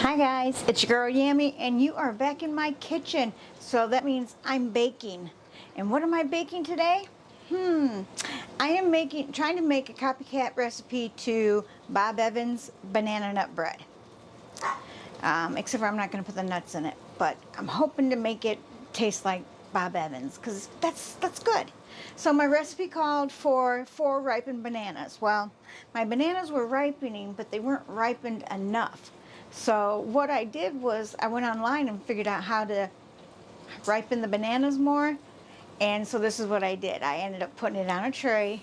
Hi guys, it's your girl Yammi and you are back in my kitchen. So that means I'm baking. And what am I baking today? I am trying to make a copycat recipe to Bob Evans banana nut bread. Except for I'm not going to put the nuts in it, but I'm hoping to make it taste like Bob Evans because that's good. So my recipe called for 4 ripened bananas. Well, my bananas were ripening, but they weren't ripened enough. So what I did was I went online and figured out how to ripen the bananas more. And so this is what I did. I ended up putting it on a tray,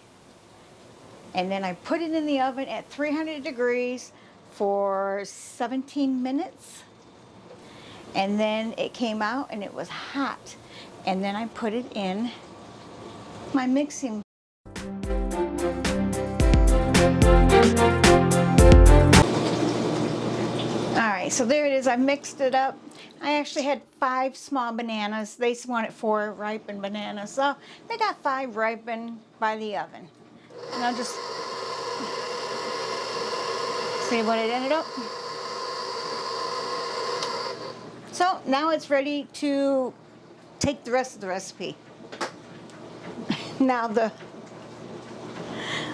and then I put it in the oven at 300 degrees for 17 minutes. And then it came out and it was hot. And then I put it in my mixing. Alright, so there it is. I mixed it up. I actually had 5 small bananas. They wanted 4 ripened bananas. So they got 5 ripened by the oven. And I'll just see what it ended up. So now it's ready to take the rest of the recipe. Now the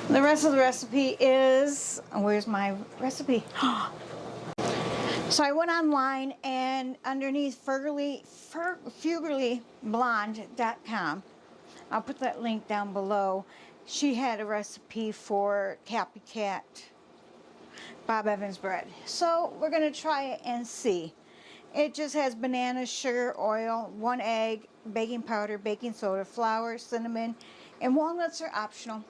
rest of the recipe is, where's my recipe? So I went online and underneath fuguryblonde.com, I'll put that link down below. She had a recipe for Copycat Bob Evans bread. So we're gonna try it and see. It just has bananas, sugar, oil, 1 egg, baking powder, baking soda, flour, cinnamon, and walnuts are optional.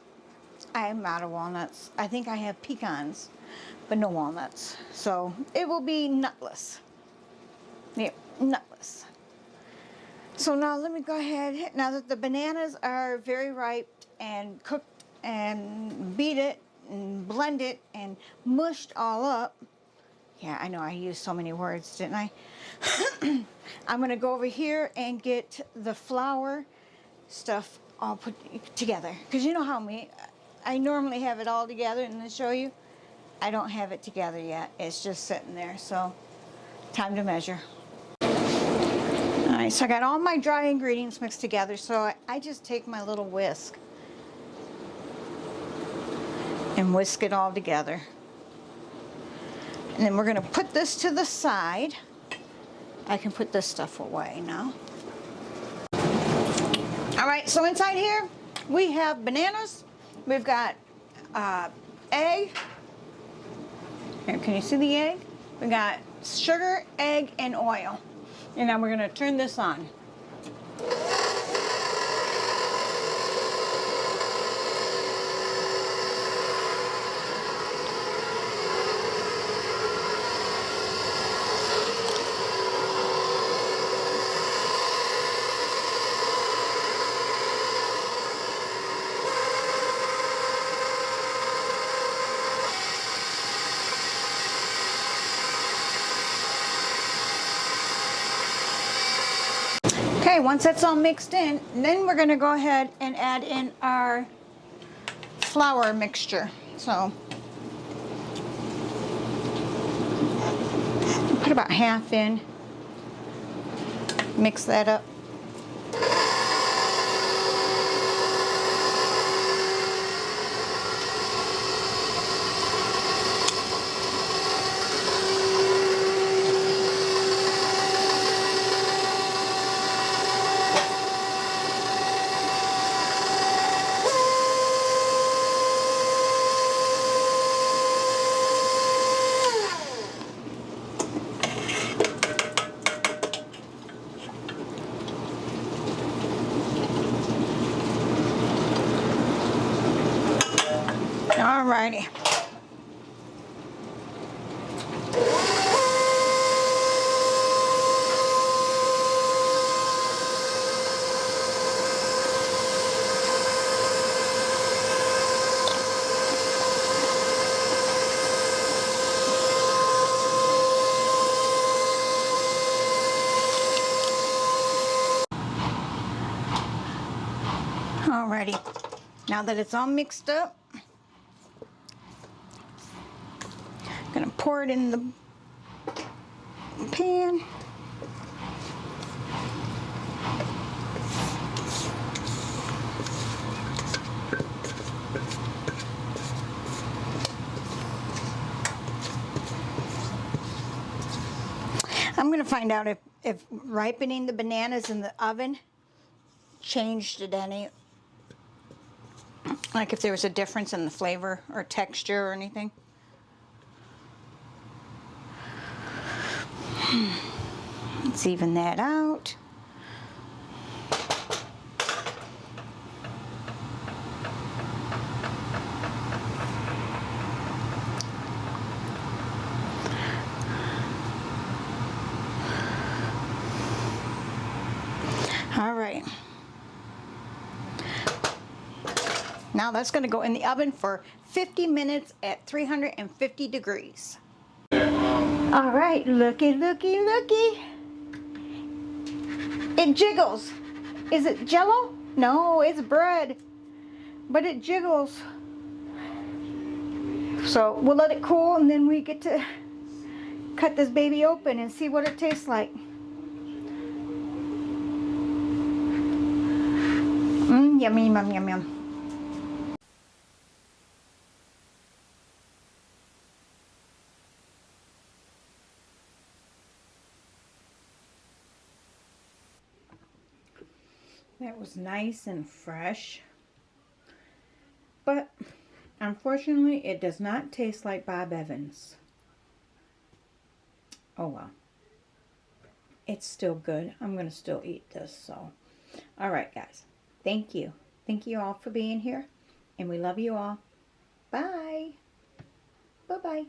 I am out of walnuts. I think I have pecans, but no walnuts. So it will be nutless. Yeah, nutless. So now let me go ahead. Now that the bananas are very ripe and cooked and beat it and blend it and mushed all up. Yeah, I know I used so many words, didn't I? I'm going to go over here and get the flour stuff all put together. Because you know how I normally have it all together and then show you. I don't have it together yet. It's just sitting there. So, time to measure. Alright, so I got all my dry ingredients mixed together. So I just take my little whisk and whisk it all together. And then we're going to put this to the side. I can put this stuff away now. Alright, so inside here we have bananas. We've got egg. Here, can you see the egg? We got sugar, egg, and oil. And now we're going to turn this on. Okay, once that's all mixed in, then we're going to go ahead and add in our flour mixture. So, put about half in, mix that up. Alrighty. Alrighty. Now that it's all mixed up, I'm gonna pour it in the pan. I'm going to find out if ripening the bananas in the oven changed it any. Like if there was a difference in the flavor or texture or anything. Let's even that out. All right. Now that's going to go in the oven for 50 minutes at 350 degrees. All right, looky, looky, looky. It jiggles. Is it Jello? No, it's bread, but it jiggles. So we'll let it cool and then we get to cut this baby open and see what it tastes like. Yummy, yum, yum, yum. That was nice and fresh, but unfortunately it does not taste like Bob Evans. Oh well, it's still good. I'm gonna still eat this. So all right guys, thank you all for being here, and we love you all. Bye bye.